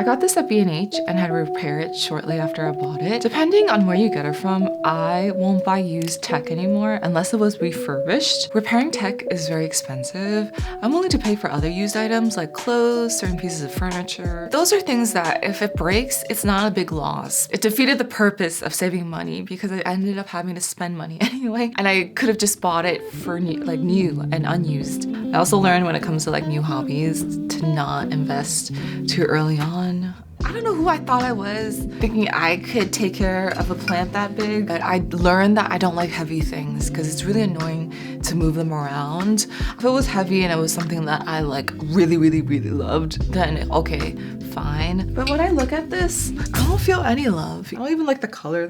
I got this at B&H and had to repair it shortly after I bought it. Depending on where you get it from, I won't buy used tech anymore unless it was refurbished. Repairing tech is very expensive. I'm willing to pay for other used items like clothes, certain pieces of furniture. Those are things that if it breaks, it's not a big loss. It defeated the purpose of saving money because I ended up having to spend money anyway, and I could have just bought it for new and unused. I also learned when it comes to like new hobbies to not invest too early on. I don't know who I thought I was, thinking I could take care of a plant that big, but I learned that I don't like heavy things because it's really annoying to move them around. If it was heavy and it was something that I like really loved, then okay, fine. But when I look at this, I don't feel any love. I don't even like the color.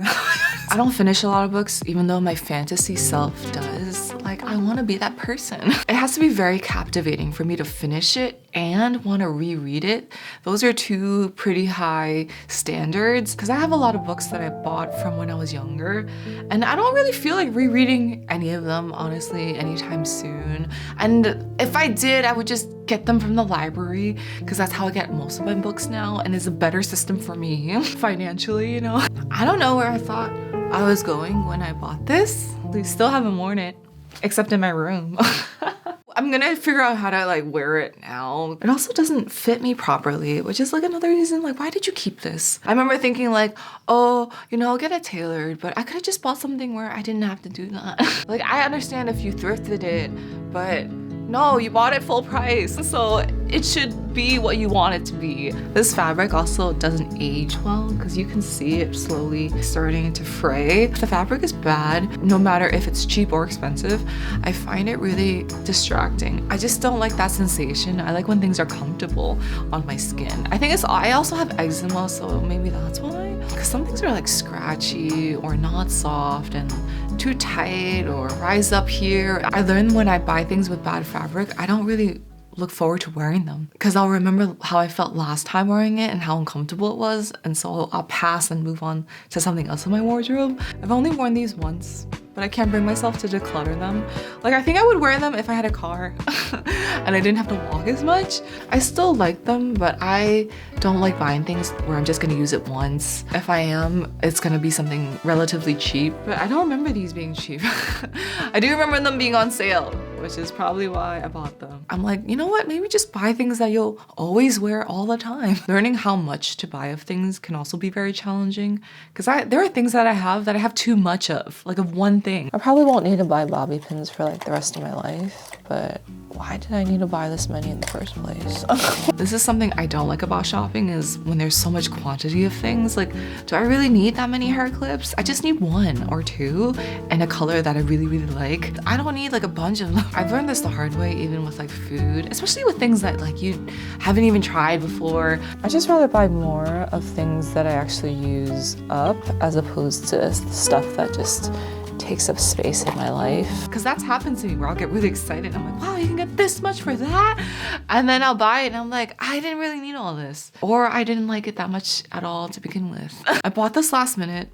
I don't finish a lot of books, even though my fantasy self does. Like, I want to be that person. It has to be very captivating for me to finish it and want to reread it. Those are two pretty high standards because I have a lot of books that I bought from when I was younger, and I don't really feel like rereading any of them, honestly, anytime soon. And if I did, I would just get them from the library because that's how I get most of my books now, and it's a better system for me financially, you know? I don't know where I thought I was going when I bought this. I still haven't worn it, except in my room. I'm gonna figure out how to like wear it now. It also doesn't fit me properly, which is like another reason, like, why did you keep this? I remember thinking like, oh, you know, I'll get it tailored, but I could have just bought something where I didn't have to do that. Like, I understand if you thrifted it, but no, you bought it full price, so it should be what you want it to be. This fabric also doesn't age well because you can see it slowly starting to fray. If the fabric is bad, no matter if it's cheap or expensive, I find it really distracting. I just don't like that sensation. I like when things are comfortable on my skin. I also have eczema, so maybe that's why. Because some things are like scratchy or not soft and too tight or rise up here. I learned when I buy things with bad fabric, I don't really look forward to wearing them because I'll remember how I felt last time wearing it and how uncomfortable it was, and so I'll pass and move on to something else in my wardrobe. I've only worn these once, but I can't bring myself to declutter them. Like, I think I would wear them if I had a car and I didn't have to walk as much. I still like them, but I don't like buying things where I'm just gonna use it once. If I am, it's gonna be something relatively cheap, but I don't remember these being cheap. I do remember them being on sale, which is probably why I bought them. I'm like, you know what? Maybe just buy things that you'll always wear all the time. Learning how much to buy of things can also be very challenging because there are things that I have too much of, like of one thing. I probably won't need to buy bobby pins for like the rest of my life, but why did I need to buy this many in the first place? This is something I don't like about shopping, is when there's so much quantity of things. Like, do I really need that many hair clips? I just need one or two and a color that I really like. I don't need like a bunch of them. I've learned this the hard way, even with like food, especially with things that like you haven't even tried before. I just rather buy more of things that I actually use up as opposed to stuff that just takes up space in my life. Because that's happened to me where I'll get really excited. I'm like, wow, you can get this much for that? And then I'll buy it and I'm like, I didn't really need all this. Or I didn't like it that much at all to begin with. I bought this last minute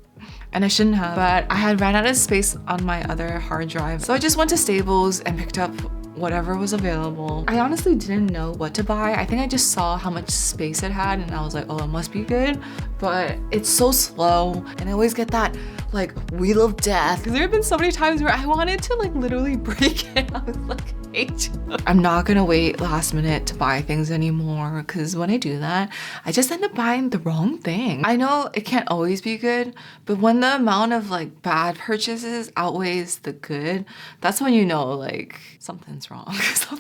and I shouldn't have, but I had ran out of space on my other hard drive. So I just went to Staples and picked up whatever was available. I honestly didn't know what to buy. I think I just saw how much space it had and I was like, oh, it must be good. But it's so slow and I always get that like wheel of death. Because there have been so many times where I wanted to like literally break it. I was like, I hate you. I'm not gonna wait last minute to buy things anymore because when I do that, I just end up buying the wrong thing. I know it can't always be good, but when the amount of like bad purchases outweighs the good, that's when you know like something's wrong.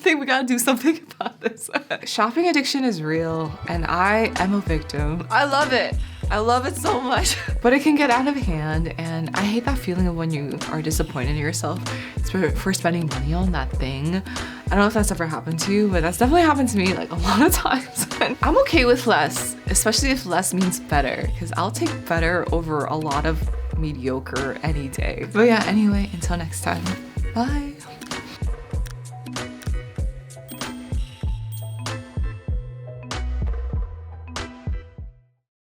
We gotta do something about this. Shopping addiction is real and I am a victim. I love it. I love it so much, but it can get out of hand and I hate that feeling of when you are disappointed in yourself for spending money on that thing. I don't know if that's ever happened to you, but that's definitely happened to me like a lot of times. I'm okay with less, especially if less means better, because I'll take better over a lot of mediocre any day. But yeah, anyway, until next time, bye.